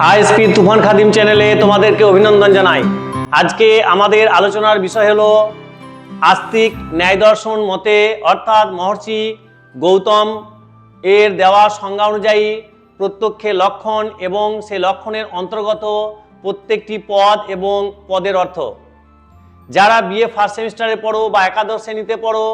ISP তুফান খাদিম চ্যানেলে তোমাদেরকে অভিনন্দন জানাই। আজকে আমাদের আলোচনার বিষয় হলো আস্তিক ন্যায় দর্শন মতে অর্থাৎ মহর্ষি গৌতম এর দেওয়া সংজ্ঞা অনুযায়ী প্রত্যক্ষে লক্ষণ এবং সেই লক্ষণের অন্তর্গত প্রত্যেকটি পদ এবং পদের অর্থ। যারা বিএ ফার্স্ট সেমিস্টারে পড়ো বা একাদশ শ্রেণীতে পড়ো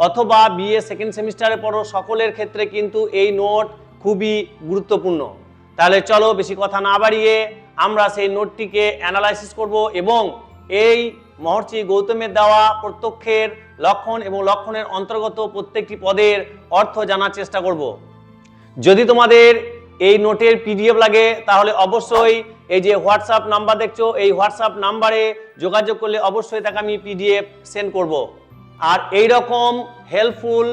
অথবা বিএ সেকেন্ড সেমিস্টারে পড়ো, সকলের ক্ষেত্রে কিন্তু এই নোট খুবই গুরুত্বপূর্ণ। তাহলে চলো বেশি কথা না বাড়িয়ে আমরা সেই নোটটিকে অ্যানালাইসিস করব এবং এই মহর্ষি গৌতমের দেওয়া প্রত্যক্ষের লক্ষণ এবং লক্ষণের অন্তর্গত প্রত্যেকটি পদের অর্থ জানার চেষ্টা করব। যদি তোমাদের এই নোটের পিডিএফ লাগে তাহলে অবশ্যই এই যে হোয়াটসঅ্যাপ নাম্বার দেখছো, এই হোয়াটসঅ্যাপ নাম্বারে যোগাযোগ করলে অবশ্যই তাকে আমি পিডিএফ সেন্ড করব। আর এই রকম হেল্পফুল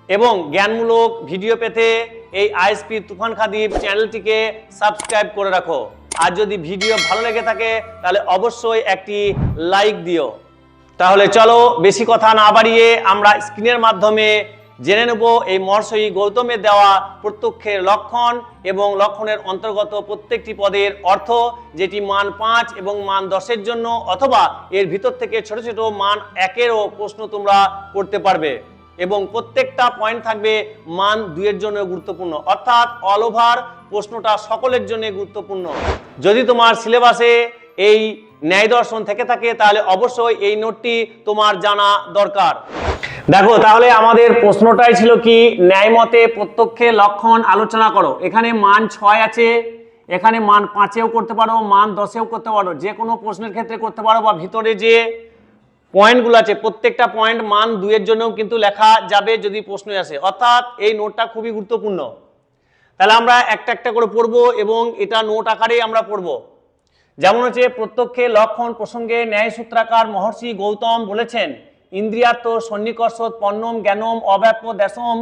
এবং জ্ঞানমূলক ভিডিও পেতে এই আইএসপি তুফান খাদিম চ্যানেলটিকে সাবস্ক্রাইব করে রাখো। আর যদি ভিডিও ভালো লেগে থাকে তাহলে অবশ্যই একটি লাইক দিও। তাহলে চলো বেশি কথা না বাড়িয়ে আমরা স্ক্রিনের মাধ্যমে জেনে নেব এই মহর্ষি গৌতমের দেওয়া প্রত্যক্ষের লক্ষণ এবং লক্ষণের অন্তর্গত প্রত্যেকটি পদের অর্থ, যেটি মান 5 এবং মান 10-এর জন্য অথবা এর ভিতর থেকে ছোট ছোট মান 1-এরও প্রশ্ন তোমরা করতে পারবে এবং প্রত্যেকটা পয়েন্ট থাকবে মান 2-এর জন্য গুরুত্বপূর্ণ, অর্থাৎ অল ওভার প্রশ্নটা সকলের জন্য গুরুত্বপূর্ণ। যদি তোমার সিলেবাসে এই ন্যায় দর্শন থেকে থাকে তাহলে অবশ্যই এই নোটটি তোমার জানা দরকার। দেখো, তাহলে আমাদের প্রশ্নটাই ছিল কি, ন্যায় মতে প্রত্যক্ষের লক্ষণ আলোচনা করো। এখানে মান 6 আছে, এখানে মান 5-এও করতে পারো, মান 10-এও করতে পারো, যে কোনো প্রশ্নের ক্ষেত্রে করতে পারো, বা ভিতরে যে পয়েন্টগুলো আছে প্রত্যেকটা পয়েন্ট মান 2-এর জন্যও কিন্তু লেখা যাবে যদি প্রশ্ন আসে, অর্থাৎ এই নোটটা খুবই গুরুত্বপূর্ণ। তাহলে আমরা একটা একটা করে পড়বো এবং এটা নোট আকারেই আমরা পড়বো। যেমন হচ্ছে প্রত্যক্ষে লক্ষণ প্রসঙ্গে ন্যায় সূত্রাকার মহর্ষি গৌতম বলেছেন, ইন্দ্রিয়ার্থ সন্নিকর্ষৎ পণ্যম জ্ঞানম অব্যাপ্য দেশম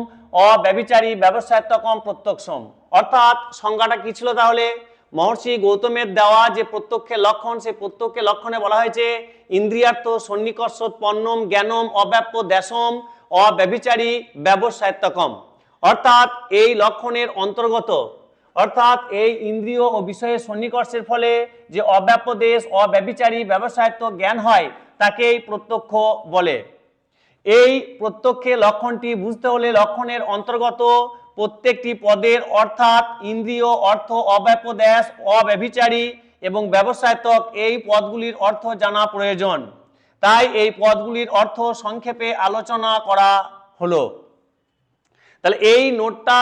অব্যভিচারী ব্যবসায়ত্বকম প্রত্যক্ষম। অর্থাৎ সংজ্ঞাটা কি ছিল তাহলে? মহর্ষি গৌতমের দেওয়া যে প্রত্যক্ষের লক্ষণ, সেই প্রত্যক্ষের লক্ষণে বলা হয়েছে ইন্দ্রিয়ার্থ সন্নিকর্ষৎ পণ্যম জ্ঞানম অব্যাপ্য দেশম অব্যভিচারী ব্যবসায়ত্বকম। অর্থাৎ এই লক্ষণের অন্তর্গত, অর্থাৎ এই ইন্দ্রিয় ও বিষয়ের সন্নিকর্ষের ফলে যে অব্যাপ্য দেশ অব্যভিচারী ব্যবসায়ত্ব জ্ঞান হয় তাকেই প্রত্যক্ষ বলে। এই প্রত্যক্ষে লক্ষণটি বুঝতে হলে লক্ষণের অন্তর্গত প্রত্যেকটি পদের অর্থাৎ ইন্দ্রিয় অর্থ অব্যাপ্য দেশ অব্যভিচারী এবং ব্যবসায়ত্বক এই পদগুলির অর্থ জানা প্রয়োজন। তাই এই পদগুলির অর্থ সংক্ষেপে আলোচনা করা হলো। তাহলে এই নোটটা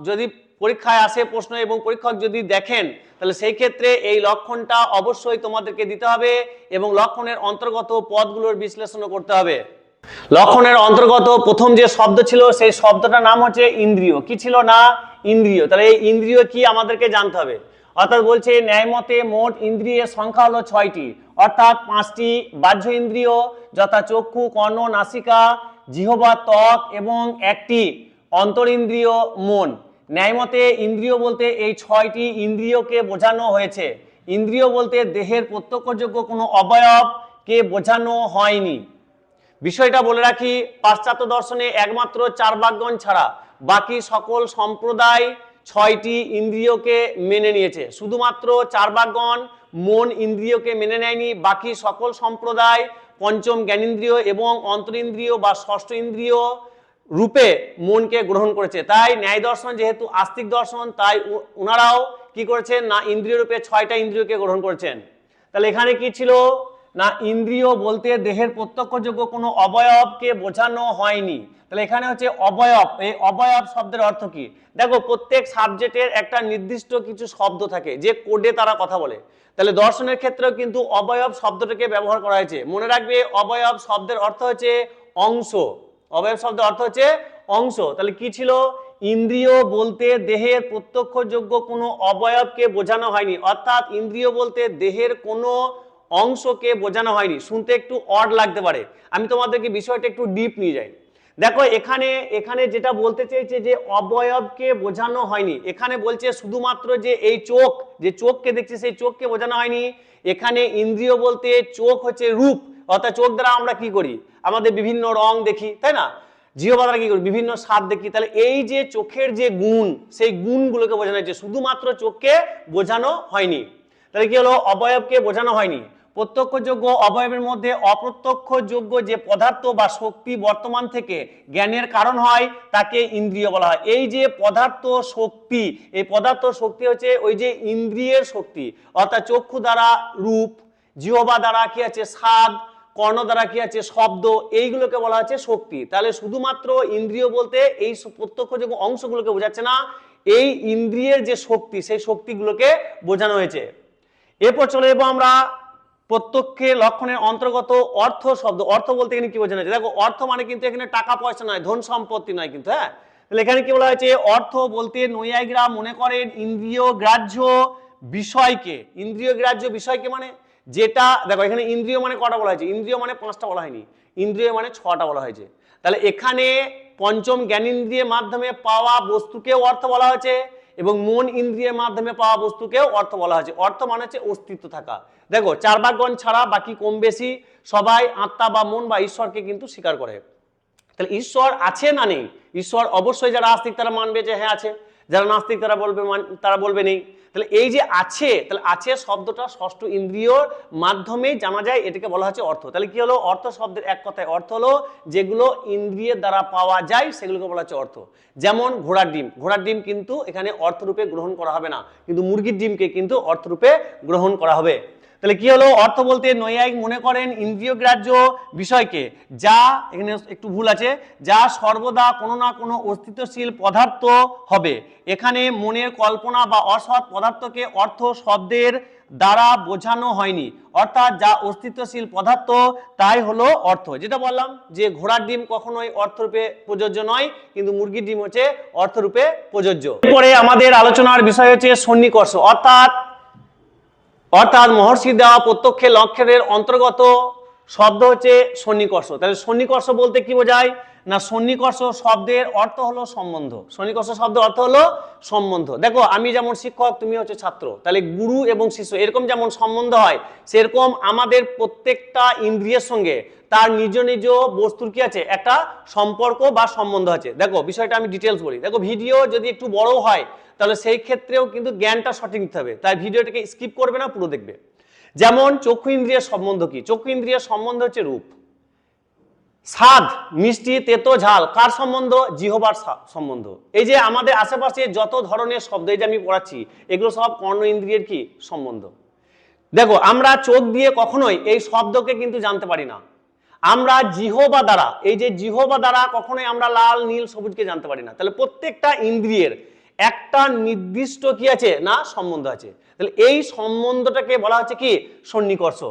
যদি পরীক্ষায় আসে প্রশ্ন এবং পরীক্ষক যদি দেখেন তাহলে সেই ক্ষেত্রে এই লক্ষণটা অবশ্যই তোমাদেরকে দিতে হবে এবং লক্ষণের অন্তর্গত পদগুলোর বিশ্লেষণ করতে হবে। লক্ষণের অন্তর্গত প্রথম যে শব্দ ছিল সেই শব্দটার নাম হচ্ছে ইন্দ্রিয়। কি ছিল না? ইন্দ্রিয়। তাহলে এই ইন্দ্রিয় কি আমাদেরকে জানতে হবে। অর্থাৎ বলছে ন্যায় মতে মোট ইন্দ্রিয়ের সংখ্যা হলো 6টি, অর্থাৎ 5টি বাহ্য ইন্দ্রিয় যথা চক্ষু, কর্ণ, নাসিকা, জিহ্বা, ত্বক এবং একটি অন্তরিন্দ্রিয় মন। ন্যায়মতে ইন্দ্রিয় বলতে এই 6টি ইন্দ্রিয়কে বোঝানো হয়েছে। ইন্দ্রিয় বলতে দেহের প্রত্যক্ষযোগ্য কোনো অবয়বকে বোঝানো হয়নি। বিষয়টা বলে রাখি, পাশ্চাত্য দর্শনে একমাত্র চার্বাকগণ ছাড়া বাকি সকল সম্প্রদায় 6টি ইন্দ্রিয়কে মেনে নিয়েছে। শুধুমাত্র চার্বাকগণ মন ইন্দ্রিয়কে মেনে নেয়নি। বাকি সকল সম্প্রদায় পঞ্চম জ্ঞানেন্দ্রিয় এবং অন্তরিন্দ্রিয় বা ষষ্ঠ ইন্দ্রিয় রূপে মনকে গ্রহণ করেছে। তাই ন্যায় দর্শন যেহেতু আস্তিক দর্শন, তাই ওনারাও কি করেছেন না ইন্দ্রিয় রূপে 6টা ইন্দ্রিয়কে গ্রহণ করেছেন। তাহলে এখানে কি ছিল না ইন্দ্রিয় বলতে দেহের প্রত্যক্ষযোগ্য কোনো অবয়বকে বোঝানো হয়নি। তাহলে এখানে হচ্ছে অবয়ব। এই অবয়ব শব্দের অর্থ কি? দেখো, প্রত্যেক সাবজেক্টের একটা নির্দিষ্ট কিছু শব্দ থাকে যে কোডে তারা কথা বলে। তাহলে দর্শনের ক্ষেত্রেও কিন্তু অবয়ব শব্দটাকে ব্যবহার করা হয়েছে। মনে রাখবে, অবয়ব শব্দের অর্থ হচ্ছে অংশ। অবয়ব শব্দের অর্থ হচ্ছে অংশ। তাহলে কি ছিল? ইন্দ্রিয় বলতে দেহের প্রত্যক্ষযোগ্য কোনো অবয়বকে বোঝানো হয়নি, অর্থাৎ ইন্দ্রিয় বলতে দেহের কোনো অংশকে বোঝানো হয়নি। শুনতে একটু অড লাগতে পারে, আমি তোমাদেরকে বিষয়টা একটু ডিপ নিয়ে যাই। দেখো, এখানে যেটা বলতে চেয়েছে যে অবয়বকে বোঝানো হয়নি, এখানে বলছে শুধুমাত্র যে এই চোখ, যে চোখকে দেখছে সেই চোখকে বোঝানো হয়নি। এখানে ইন্দ্রিয় বলতে চোখ হচ্ছে রূপ, অর্থাৎ চোখ দ্বারা আমরা কি করি? আমাদের বিভিন্ন রং দেখি, তাই না? জিহ্বা দ্বারা কি করি, বিভিন্ন স্বাদ দেখি। তাহলে এই যে চোখের যে গুণ, সেই গুণগুলোকে বোঝানো হয়েছে, শুধুমাত্র চোখকে বোঝানো হয়নি। তাহলে কি হলো, অবয়বকে বোঝানো হয়নি। প্রত্যক্ষযোগ্য অবয়বের মধ্যে অপ্রত্যক্ষযোগ্য যে পদার্থ বা শক্তি বর্তমান থেকে জ্ঞানের কারণ হয় তাকে ইন্দ্রিয় বলা হয়। এই যে পদার্থ শক্তি, এই পদার্থ শক্তি হচ্ছে ওই যে ইন্দ্রিয়ের শক্তি, অর্থাৎ চক্ষু দ্বারা রূপ, জিহ্বা দ্বারা কি আছে স্বাদ, কর্ণ দ্বারা কি আছে শব্দ, এইগুলোকে বলা হচ্ছে শক্তি। তাহলে শুধুমাত্র ইন্দ্রিয় বলতে এই প্রত্যক্ষযোগ্য অংশগুলোকে বোঝাচ্ছে না, এই ইন্দ্রিয়ের যে শক্তি সেই শক্তিগুলোকে বোঝানো হয়েছে। এরপর চলে যাবো আমরা প্রত্যক্ষে লক্ষণের অন্তর্গত অর্থ শব্দ। অর্থ বলতে এখানে কি বোঝানো হয়েছে, দেখো অর্থ মানে কিন্তু এখানে টাকা পয়সা নয়, ধন সম্পত্তি নয় কিন্তু, হ্যাঁ। তাহলে এখানে কি বলা হয়েছে, অর্থ বলতে নৈয়ায়িকরা মনে করেন ইন্দ্রিয় গ্রাহ্য বিষয়কে। ইন্দ্রিয় গ্রাহ্য বিষয়কে মানে যেটা, দেখো এখানে ইন্দ্রিয় মানে কটা বলা হয়েছে, ইন্দ্রিয় মানে 5টা বলা হয়নি, ইন্দ্রিয় মানে 6টা বলা হয়েছে। তাহলে এখানে পঞ্চম জ্ঞানেন্দ্রিয়ের মাধ্যমে পাওয়া বস্তুকেও অর্থ বলা হয়েছে এবং মন ইন্দ্রিয়ের মাধ্যমে পাওয়া বস্তুকেও অর্থ বলা হয়েছে। অর্থ মানে হচ্ছে অস্তিত্ব থাকা। দেখো চার্বাকগণ ছাড়া বাকি কম বেশি সবাই আত্মা বা মন বা ঈশ্বরকে কিন্তু স্বীকার করে। তাহলে ঈশ্বর আছে না নেই, ঈশ্বর অবশ্যই যারা আস্তিক তারা মানবে যে হ্যাঁ আছে, যারা নাস্তিক তারা বলবে নেই। তাহলে এই যে আছে, তাহলে আছে শব্দটা ষষ্ঠ ইন্দ্রিয়র মাধ্যমে জানা যায়, এটাকে বলা হচ্ছে অর্থ। তাহলে কি হলো, অর্থ শব্দের এক কথায় অর্থ হলো যেগুলো ইন্দ্রিয়ের দ্বারা পাওয়া যায় সেগুলোকে বলা হচ্ছে অর্থ। যেমন ঘোড়ার ডিম, ঘোড়ার ডিম কিন্তু এখানে অর্থরূপে গ্রহণ করা হবে না, কিন্তু মুরগির ডিমকে কিন্তু অর্থরূপে গ্রহণ করা হবে। তাহলে কি হলো, অর্থ বলতে নৈয়ায়িক মনে করেন ইন্দ্রিয় গ্রাহ্য বিষয়কে, যা এখানে একটু ভুল আছে, যা সর্বদা কোনো না কোনো অস্তিত্বশীল পদার্থ হবে। এখানে মনের কল্পনা বা অসৎ পদার্থকে অর্থ শব্দের দ্বারা বোঝানো হয়নি, অর্থাৎ যা অস্তিত্বশীল পদার্থ তাই হলো অর্থ। যেটা বললাম যে ঘোড়ার ডিম কখনোই অর্থরূপে প্রযোজ্য নয়, কিন্তু মুরগির ডিম হচ্ছে অর্থরূপে প্রযোজ্য। এরপরে আমাদের আলোচনার বিষয় হচ্ছে সন্নিকর্ষ, অর্থাৎ মহর্ষি দেওয়া প্রত্যক্ষে লক্ষণের অন্তর্গত শব্দ হচ্ছে সন্নিকর্ষ। তাহলে সন্নিকর্ষ বলতে কি বোঝায় না, সন্নিকর্ষ শব্দের অর্থ হলো সম্বন্ধ। সন্নিকর্ষ শব্দের অর্থ হলো সম্বন্ধ। দেখো আমি যেমন শিক্ষক, তুমি হচ্ছে ছাত্র, তাহলে গুরু এবং শিষ্য এরকম যেমন সম্বন্ধ হয়, সেরকম আমাদের প্রত্যেকটা ইন্দ্রিয়ের সঙ্গে তার নিজ নিজ বস্তুর কি আছে, একটা সম্পর্ক বা সম্বন্ধ আছে। দেখো বিষয়টা আমি ডিটেলস বলি। দেখো ভিডিও যদি একটু বড় হয় তাহলে সেই ক্ষেত্রেও কিন্তু জ্ঞানটা সঠিক নিতে হবে, তাই ভিডিওটাকে স্কিপ করবে না, পুরো দেখবে। যেমন চক্ষু ইন্দ্রিয়ের সম্বন্ধ কি, চক্ষু ইন্দ্রিয়ের সম্বন্ধ হচ্ছে রূপ, স্বাদ, মিষ্টি, তেতো, ঝাল কার সম্বন্ধ, জিহ্বার সম্বন্ধ। এই যে আমাদের আশেপাশে যত ধরনের শব্দ এই যে আমি পড়াচ্ছি, এগুলো সব কর্ণ ইন্দ্রিয়ের কি সম্বন্ধ। দেখো আমরা চোখ দিয়ে কখনোই এই শব্দকে কিন্তু জানতে পারি না, আমরা জিহ্বা দ্বারা, এই যে জিহ্বা দ্বারা কখনোই আমরা লাল নীল সবুজকে জানতে পারি না। তাহলে প্রত্যেকটা ইন্দ্রিয়ের একটা নির্দিষ্ট কি আছে না সম্বন্ধ আছে। তাহলে এই সম্বন্ধটাকে বলা হচ্ছে কি সন্নিকর্ষ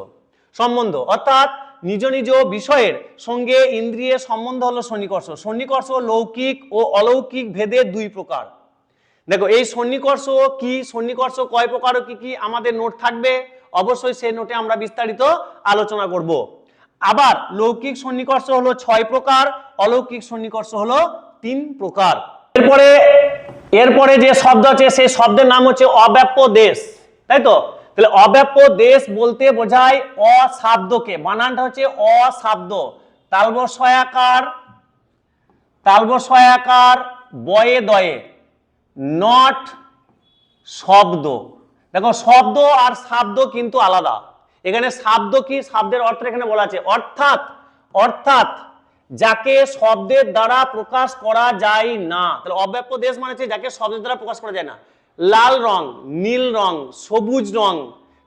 সম্বন্ধ, অর্থাৎ নিজ নিজ বিষয়ের সঙ্গে ইন্দ্রিয়ের সম্বন্ধ হলো সন্নিকর্ষ। সন্নিকর্ষ লৌকিক ও অলৌকিক ভেদে দুই প্রকার। দেখো এই সন্নিকর্ষ কি, সন্নিকর্ষ কয় প্রকার ও কি কি আমাদের নোট থাকবে, অবশ্যই সেই নোটে আমরা বিস্তারিত আলোচনা করব। আবার লৌকিক সন্নিকর্ষ হলো 6 প্রকার, অলৌকিক সন্নিকর্ষ হলো 3 প্রকার। এরপরে যে শব্দ আছে সেই শব্দের নাম হচ্ছে অব্যাপ্য দেশ, তাই তো। তাহলে অব্যাপ্য দেশ বলতে বোঝায় অশাব্দকে, বানানটা হচ্ছে অশাব্দ, তালবস্বয়াকার বয়ে দয়ে, নট শব্দ। দেখো শব্দ আর শাব্দ কিন্তু আলাদা। এখানে শাব্দ কি, শব্দের অর্থ এখানে বলা আছে অর্থাৎ যাকে শব্দের দ্বারা প্রকাশ করা যায় না। তাহলে অব্যাপ্য দেশ মানে হচ্ছে যাকে শব্দের দ্বারা প্রকাশ করা যায় না। লাল রং, নীল রং, সবুজ রং,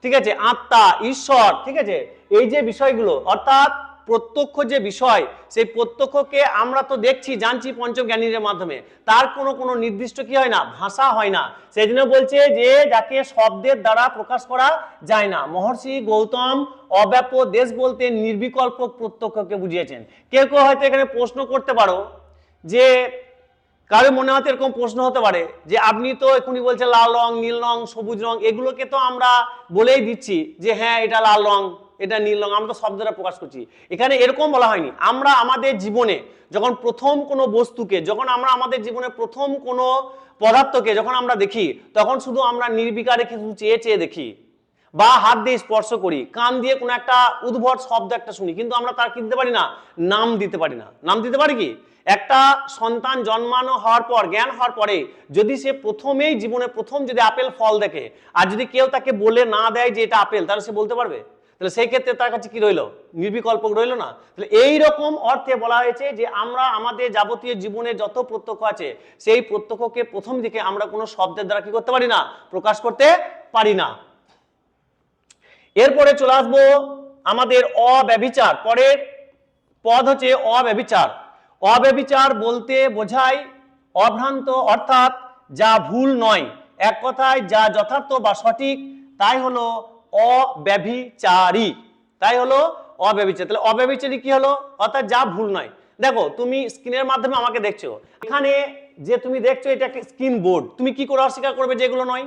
ঠিক আছে, আত্মা, ঈশ্বর, ঠিক আছে, এই যে বিষয়গুলো অর্থাৎ প্রত্যক্ষ যে বিষয়, সেই প্রত্যক্ষকে আমরা তো দেখছি জানছি পঞ্চম জ্ঞানীর মাধ্যমে, তার কোনো নির্দিষ্ট কি হয় না, ভাষা হয় না। সেই জন্য বলছে যে যাকে শব্দের দ্বারা প্রকাশ করা যায় না। মহর্ষি গৌতম অব্যাপ্য দেশ বলতে নির্বিকল্প প্রত্যক্ষকে বুঝিয়েছেন। কেউ কেউ হয়তো এখানে প্রশ্ন করতে পারো, যে কারো মনে হয়তো এরকম প্রশ্ন হতে পারে যে আপনি তো এখনই বলছেন লাল রং, নীল রং, সবুজ রং, এগুলোকে তো আমরা বলেই দিচ্ছি যে হ্যাঁ এটা লাল রং, এটা নীল রং, আমরা তো শব্দ দ্বারা প্রকাশ করছি। এখানে এরকম বলা হয়নি। আমরা আমাদের জীবনে যখন প্রথম কোনো বস্তুকে, যখন আমরা আমাদের জীবনে প্রথম কোনো পদার্থকে যখন আমরা দেখি, তখন শুধু আমরা নির্বিকারে কিছু চেয়ে চেয়ে দেখি, বা হাত দিয়ে স্পর্শ করি, কান দিয়ে কোনো একটা উদ্ভট শব্দ একটা শুনি, কিন্তু আমরা তার কি দিতে পারি না, নাম দিতে পারি না। নাম দিতে পারি কি, একটা সন্তান জন্মানো হওয়ার পর, জ্ঞান হওয়ার পরে যদি সে প্রথমেই জীবনে প্রথম যদি আপেল ফল দেখে, আর যদি কেউ তাকে বলে না দেয় যে এটা আপেল, তাহলে সে বলতে পারবে? তাহলে সেই ক্ষেত্রে তার কাছে কি রইলো? নির্বিকল্প রইলো না? তাহলে এই রকম অর্থে বলা হয়েছে যে আমরা আমাদের যাবতীয় জীবনে যত প্রত্যক্ষ আছে, সেই প্রত্যক্ষকে প্রথম দিকে আমরা কোনো শব্দের দ্বারা কি করতে পারি না? প্রকাশ করতে পারি না। এরপরে চলে আসবো আমাদের অব্যভিচার। পরের পদ হচ্ছে অব্যভিচার। অব্যভিচার বলতে বোঝায় অভ্রান্ত, অর্থাৎ যা ভুল নয়, এক কথায় যা যথার্থ বা সঠিক, তাই হলো অব্যভিচারী। তাই হলো অব্যভিচারী। তাহলে অব্যভিচারী কি হলো? অর্থাৎ যা ভুল নয়। দেখো তুমি স্ক্রিনের মাধ্যমে আমাকে দেখছো, এখানে যে তুমি দেখছো এটা একটা স্ক্রিন বোর্ড, তুমি কি করে অস্বীকার করবে যেগুলো নয়?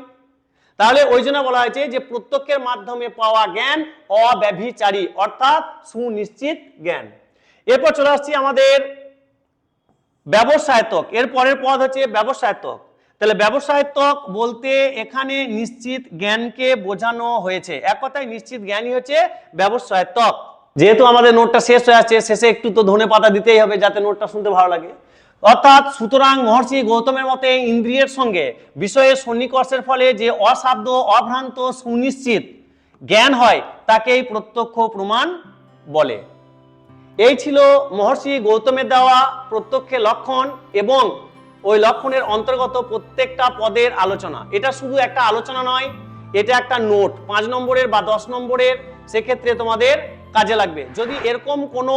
তাহলে ওই জন্য বলা হয়েছে যে প্রত্যক্ষের মাধ্যমে পাওয়া জ্ঞান অব্যভিচারী, অর্থাৎ সুনিশ্চিত জ্ঞান। এরপর চলে আসছি আমাদের ব্যবসায়ত্বক। এর পরের পদ হচ্ছে ব্যবসায়ত্বক। তাহলে ব্যবসায়ত্বক বলতে এখানে নিশ্চিত জ্ঞানকে বোঝানো হয়েছে। এক কথায় নিশ্চিত জ্ঞানই হচ্ছে ব্যবসায়ত্বক। যেহেতু আমাদের নোটটা শেষ হয়ে আসছে, শেষে একটু তো ধনে পাতা দিতেই হবে যাতে নোটটা শুনতে ভালো লাগে। অর্থাৎ সুতরাং মহর্ষি গৌতমের মতে ইন্দ্রিয়ের সঙ্গে বিষয়ের সন্নিকর্ষের ফলে যে অসাধ্য, অভ্রান্ত, সুনিশ্চিত জ্ঞান হয় তাকেই প্রত্যক্ষ প্রমাণ বলে। এই ছিল মহর্ষি গৌতমের দেওয়া প্রত্যক্ষের লক্ষণ এবং ওই লক্ষণের অন্তর্গত প্রত্যেকটা পদের আলোচনা। এটা শুধু একটা আলোচনা নয়, এটা একটা নোট, 5 নম্বরের বা 10 নম্বরের, সেক্ষেত্রে তোমাদের কাজে লাগবে। যদি এরকম কোনো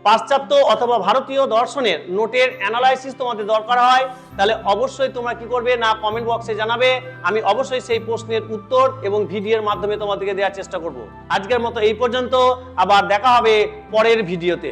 পাশ্চাত্য অথবা ভারতীয় দর্শনের নোটের অ্যানালাইসিস তোমাদের দরকার হয়, তাহলে অবশ্যই তোমরা কি করবে না, কমেন্ট বক্সে জানাবে। আমি অবশ্যই সেই প্রশ্নের উত্তর এবং ভিডিওর মাধ্যমে তোমাদেরকে দেওয়ার চেষ্টা করব। আজকের মতো এই পর্যন্ত, আবার দেখা হবে পরের ভিডিওতে।